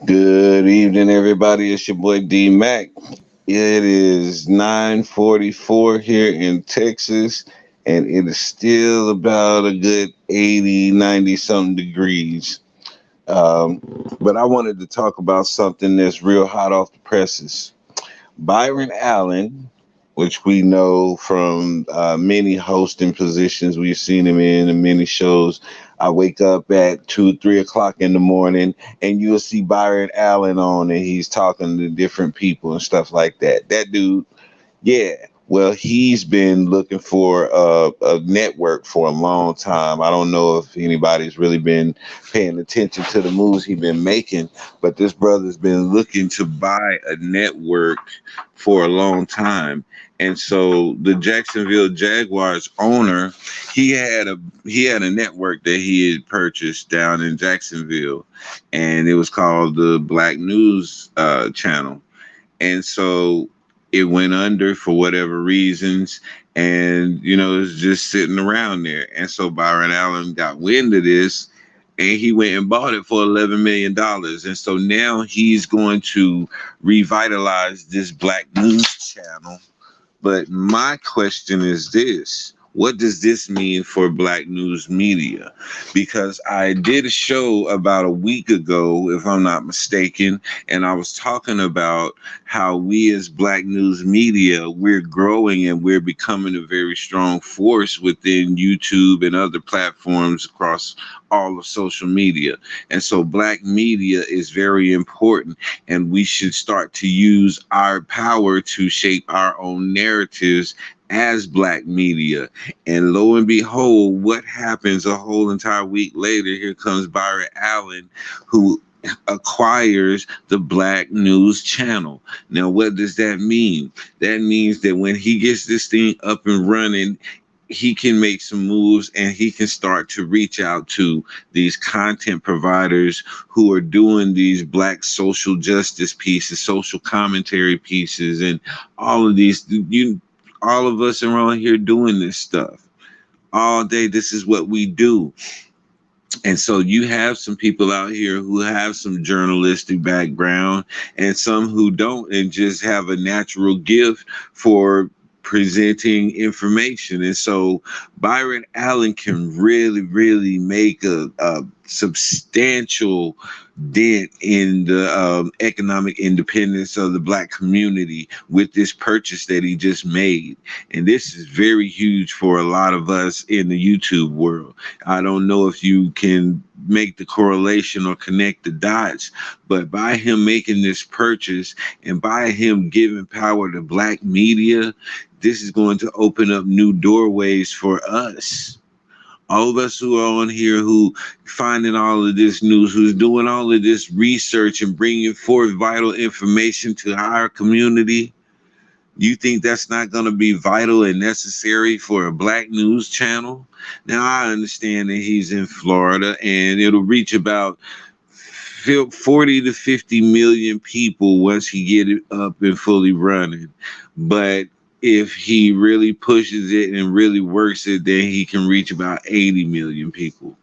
Good evening, everybody. It's your boy D Mac. It is 9:44 here in Texas, and it is still about a good 80, 90 something degrees. Um, but I wanted to talk about something that's real hot off the presses. Byron Allen, which we know from many hosting positions we've seen him in many shows. I wake up at 2, 3 o'clock in the morning, and you'll see Byron Allen on, and he's talking to different people and stuff like that. That dude, yeah. Well, he's been looking for a network for a long time. I don't know if anybody's really been paying attention to the moves he's been making, but this brother's been looking to buy a network for a long time. And so the Jacksonville Jaguars owner, he had a he had a network that he had purchased down in Jacksonville, and it was called the Black News Channel. And so it went under for whatever reasons, and it's just sitting around there. And so Byron Allen got wind of this, and he went and bought it for $11 million. And so now he's going to revitalize this Black News Channel. But my question is this: what does this mean for Black news media? Because I did a show about a week ago, if I'm not mistaken, and I was talking about how we as Black news media, we're growing and we're becoming a very strong force within YouTube and other platforms across all of social media. And so Black media is very important, and we should start to use our power to shape our own narratives as Black media. And lo and behold, what happens a whole entire week later? Here comes Byron Allen, who acquires the Black News Channel. Now, what does that mean? That means that when he gets this thing up and running, he can make some moves, and he can start to reach out to these content providers who are doing these Black social justice pieces, social commentary pieces, and all of these. All of us around here doing this stuff all day. This is what we do. And so you have some people out here who have some journalistic background, and some who don't, and just have a natural gift for presenting information. And so Byron Allen can really, really make a substantial dent in the economic independence of the Black community with this purchase that he just made. And this is very huge for a lot of us in the YouTube world. I don't know if you can make the correlation or connect the dots, but by him making this purchase and by him giving power to Black media, this is going to open up new doorways for us. All of us who are on here, who finding all of this news, who's doing all of this research and bringing forth vital information to our community. You think that's not going to be vital and necessary for a Black news channel? Now, I understand that he's in Florida, and it'll reach about 40 to 50 million people once he get it up and fully running. But if he really pushes it and really works it, then he can reach about 80 million people.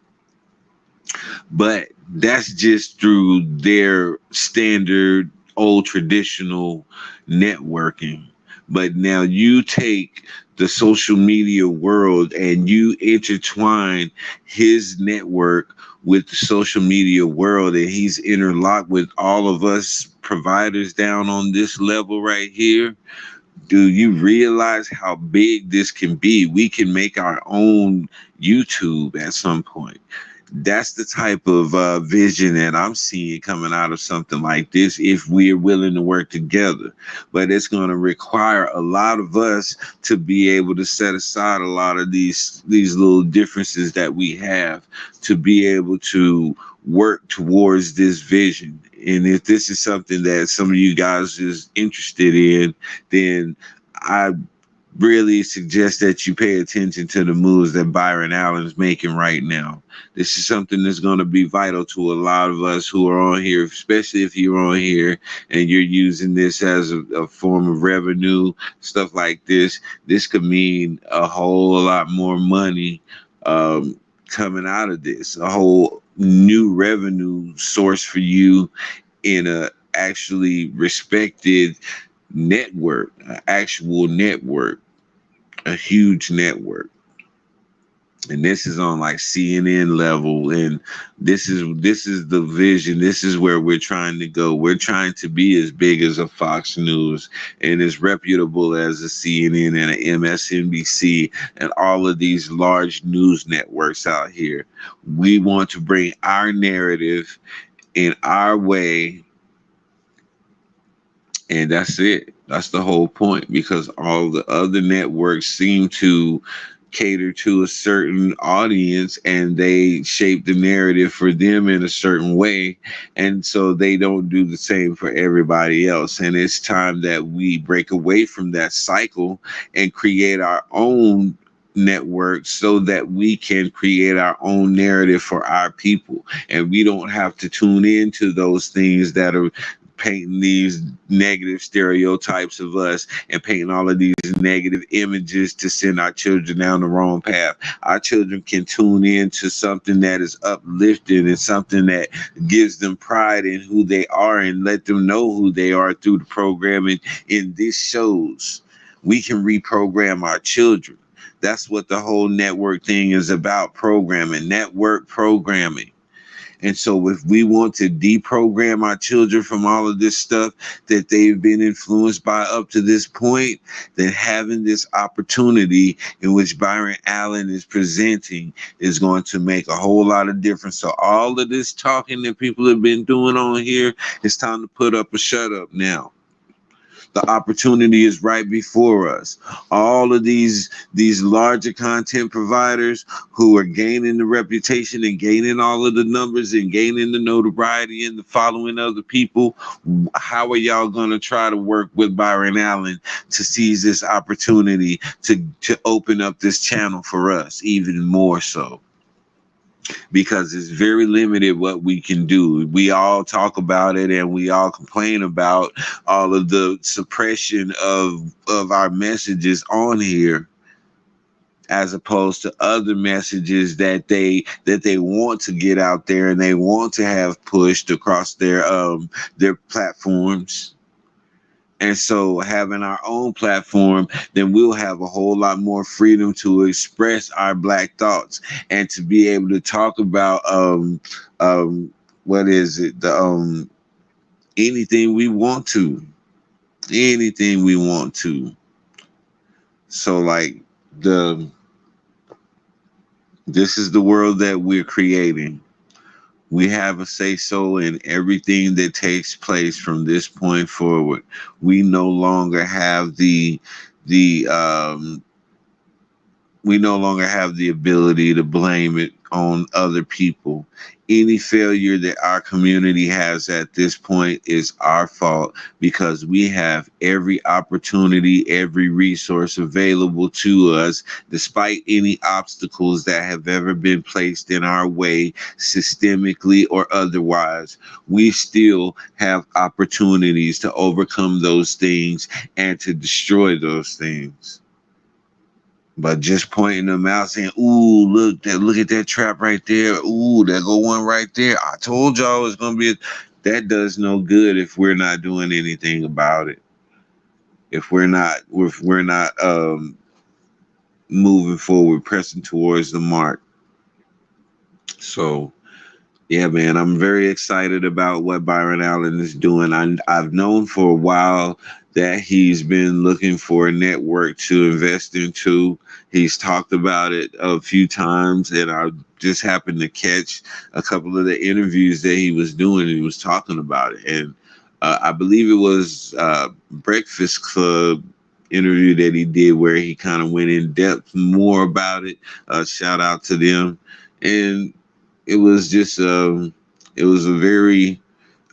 But that's just through their standard old traditional networking. But now you take the social media world and you intertwine his network with the social media world, and he's interlocked with all of us providers down on this level right here. Do you realize how big this can be? We can make our own YouTube at some point. That's the type of vision that I'm seeing coming out of something like this, if we're willing to work together. But it's going to require a lot of us to be able to set aside a lot of these little differences that we have, to be able to work towards this vision. And if this is something that some of you guys is interested in, then I really suggest that you pay attention to the moves that Byron Allen is making right now. This is something that's going to be vital to a lot of us who are on here, especially if you're on here and you're using this as a form of revenue, stuff like this. This could mean a whole lot more money coming out of this, a whole new revenue source for you in a actually respected network, an actual network, a huge network. And this is on like CNN level, and this is the vision. This is where we're trying to go. We're trying to be as big as a Fox News and as reputable as a CNN and a MSNBC and all of these large news networks out here. We want to bring our narrative in our way, and that's it. That's the whole point, because all the other networks seem to cater to a certain audience, and they shape the narrative for them in a certain way. And so they don't do the same for everybody else. And it's time that we break away from that cycle and create our own network so that we can create our own narrative for our people, and we don't have to tune into those things that are painting these negative stereotypes of us and painting all of these negative images to send our children down the wrong path. Our children can tune in to something that is uplifting and something that gives them pride in who they are, and let them know who they are through the programming in these shows. We can reprogram our children. That's what the whole network thing is about: programming, network programming. And so if we want to deprogram our children from all of this stuff that they've been influenced by up to this point, then having this opportunity in which Byron Allen is presenting is going to make a whole lot of difference. So all of this talking that people have been doing on here, it's time to put up a shut up now. The opportunity is right before us. All of these larger content providers who are gaining the reputation and gaining all of the numbers and gaining the notoriety and the following of the people, how are y'all going to try to work with Byron Allen to seize this opportunity to open up this channel for us even more so? Because it's very limited what we can do. We all talk about it and we all complain about all of the suppression of our messages on here, as opposed to other messages that they want to get out there and they want to have pushed across their platforms. And so having our own platform, then we'll have a whole lot more freedom to express our black thoughts and to be able to talk about what is it? Anything we want to. Anything we want to. So like this is the world that we're creating. We have a say-so in everything that takes place from this point forward. We no longer have the we no longer have the ability to blame it on other people. Any failure that our community has at this point is our fault, because we have every opportunity, every resource available to us, despite any obstacles that have ever been placed in our way, systemically or otherwise. We still have opportunities to overcome those things and to destroy those things. But just pointing them out, saying, "Ooh, look at that trap right there. Ooh, there go one right there. I told y'all it's gonna be." That does no good if we're not doing anything about it. If we're not moving forward, pressing towards the mark. So yeah, man, I'm very excited about what Byron Allen is doing. I've known for a while that he's been looking for a network to invest into. He's talked about it a few times, and I just happened to catch a couple of the interviews that he was doing. And he was talking about it, and I believe it was Breakfast Club interview that he did where he kind of went in depth more about it. Shout out to them. And it was just it was a very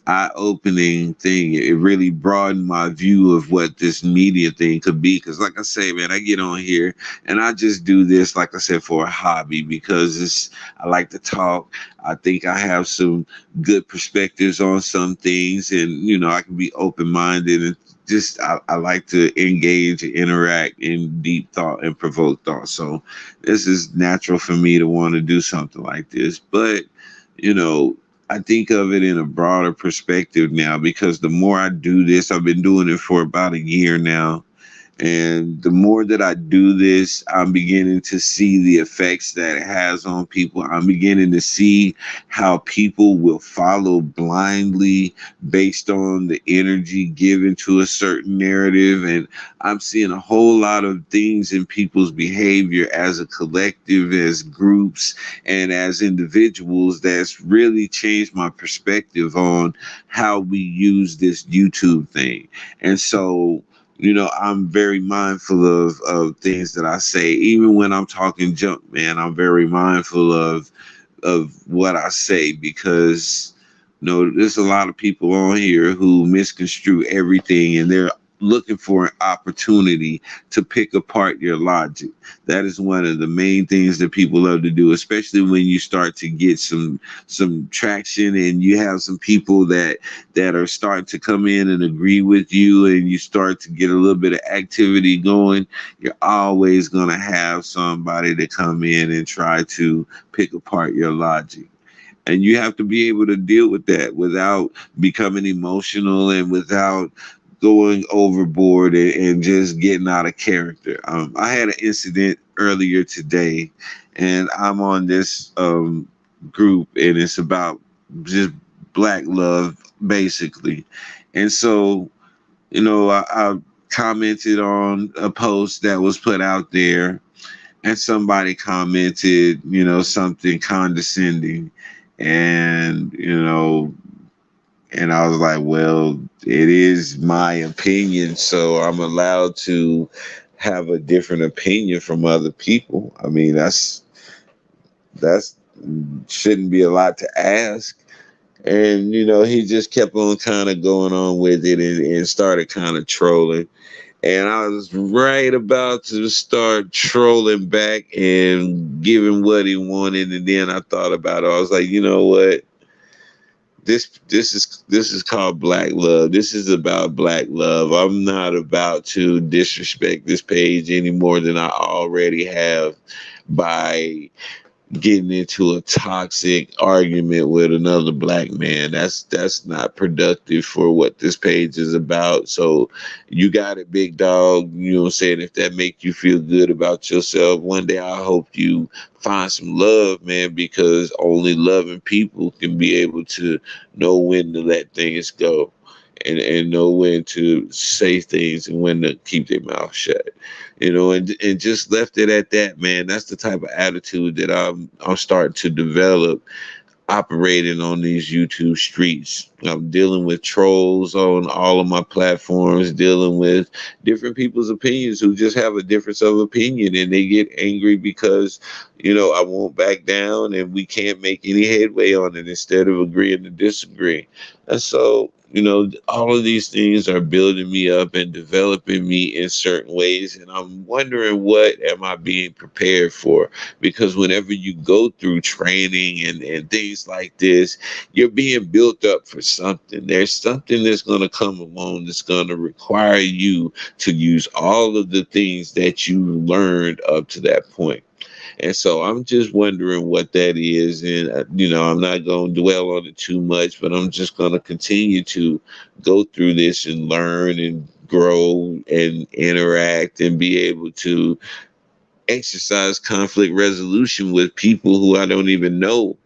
eye-opening thing. It really broadened my view of what this media thing could be, because like I say, man, I get on here and I just do this, like I said, for a hobby, because I like to talk. I think I have some good perspectives on some things, and I can be open-minded, and just I like to engage and interact in deep thought and provoke thought. So this is natural for me to want to do something like this. But I think of it in a broader perspective now because the more I do this, I've been doing it for about a year now. And the more that I do this, I'm beginning to see the effects that it has on people. I'm beginning to see how people will follow blindly based on the energy given to a certain narrative. And I'm seeing a whole lot of things in people's behavior as a collective, as groups, and as individuals that's really changed my perspective on how we use this YouTube thing. And so, I'm very mindful of things that I say. Even when I'm talking junk, man, I'm very mindful of what I say because there's a lot of people on here who misconstrue everything and they're looking for an opportunity to pick apart your logic. That is one of the main things that people love to do, especially when you start to get some traction and you have some people that are starting to come in and agree with you and you start to get a little bit of activity going. You're always going to have somebody to come in and try to pick apart your logic. And you have to be able to deal with that without becoming emotional and without going overboard and just getting out of character. I had an incident earlier today, and I'm on this group, and it's about just black love, basically. And so, I commented on a post that was put out there and somebody commented, something condescending. And, and I was like, well, it is my opinion, so I'm allowed to have a different opinion from other people. I mean, that's shouldn't be a lot to ask. And, he just kept on kind of going on with it and started kind of trolling. And I was right about to start trolling back and giving what he wanted. And then I thought about it. I was like, you know what? This is called black love. This is about black love. I'm not about to disrespect this page any more than I already have by getting into a toxic argument with another black man. That's not productive for what this page is about. So you got it, big dog. You know what I'm saying? If that make you feel good about yourself, one day I hope you find some love, man, because only loving people can be able to know when to let things go. And know when to say things and when to keep their mouth shut, and just left it at that, man. That's the type of attitude that I'm starting to develop operating on these YouTube streets. I'm dealing with trolls on all of my platforms, dealing with different people's opinions who just have a difference of opinion and they get angry because, I won't back down and we can't make any headway on it instead of agreeing to disagree. And so, all of these things are building me up and developing me in certain ways. And I'm wondering, what am I being prepared for? Because whenever you go through training and things like this, you're being built up for something. There's something that's going to come along that's going to require you to use all of the things that you learned up to that point. And so I'm just wondering what that is. And, I'm not going to dwell on it too much, but I'm just going to continue to go through this and learn and grow and interact and be able to exercise conflict resolution with people who I don't even know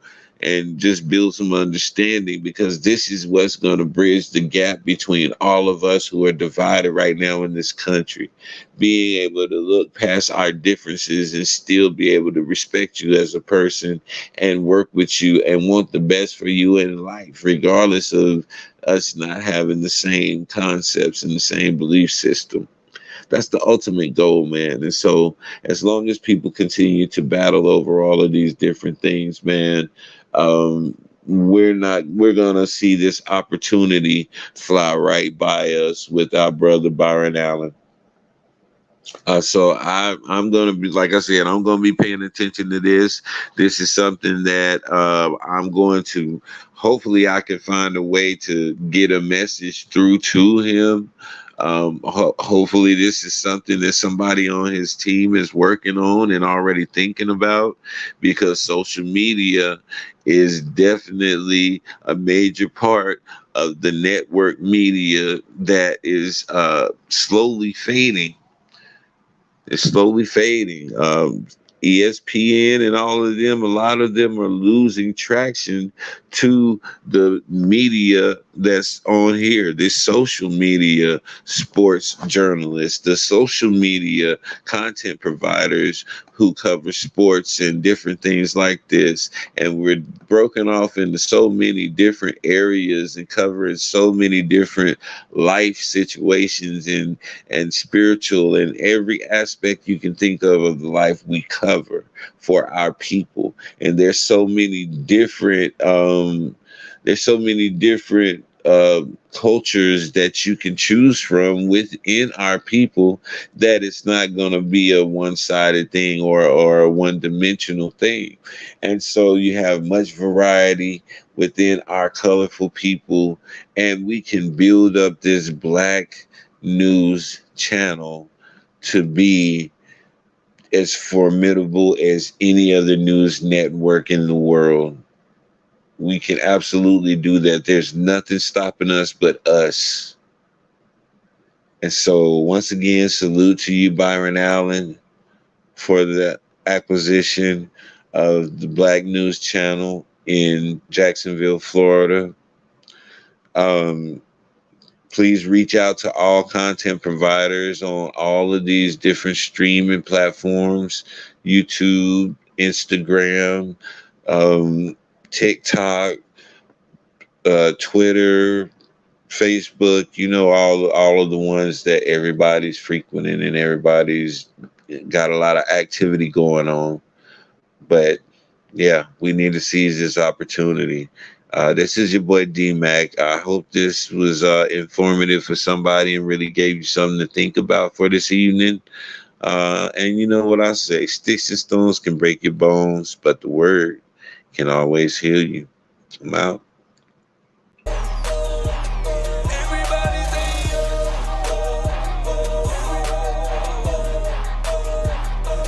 and just build some understanding, because this is what's going to bridge the gap between all of us who are divided right now in this country. Being able to look past our differences and still be able to respect you as a person and work with you and want the best for you in life, regardless of us not having the same concepts and the same belief system. That's the ultimate goal, man. And so as long as people continue to battle over all of these different things, man, we're gonna see this opportunity fly right by us with our brother Byron Allen. So I'm gonna be, like I said, I'm gonna be paying attention to this. This is something that I'm going to. Hopefully, I can find a way to get a message through to him. Hopefully, this is something that somebody on his team is working on and already thinking about, because social media is definitely a major part of the network media that is slowly fading. It's slowly fading. ESPN and all of them, a lot of them are losing traction to the media that's on here. This social media sports journalists, the social media content providers who cover sports and different things like this. And we're broken off into so many different areas and covering so many different life situations and spiritual and every aspect you can think of the life we cover for our people. And there's so many different cultures that you can choose from within our people, that it's not going to be a one-sided thing or a one-dimensional thing. And so you have much variety within our colorful people, and we can build up this black news channel to be as formidable as any other news network in the world. We can absolutely do that. There's nothing stopping us but us. And so, once again, salute to you, Byron Allen, for the acquisition of the Black News Channel in Jacksonville, Florida. Um, Please reach out to all content providers on all of these different streaming platforms: YouTube, Instagram, um, TikTok, Twitter, Facebook. You know, all of the ones that everybody's frequenting and everybody's got a lot of activity going on. But yeah, we need to seize this opportunity. This is your boy D Mac. I hope this was informative for somebody and really gave you something to think about for this evening. And you know what I say: sticks and stones can break your bones, but the word can always heal you. I'm out.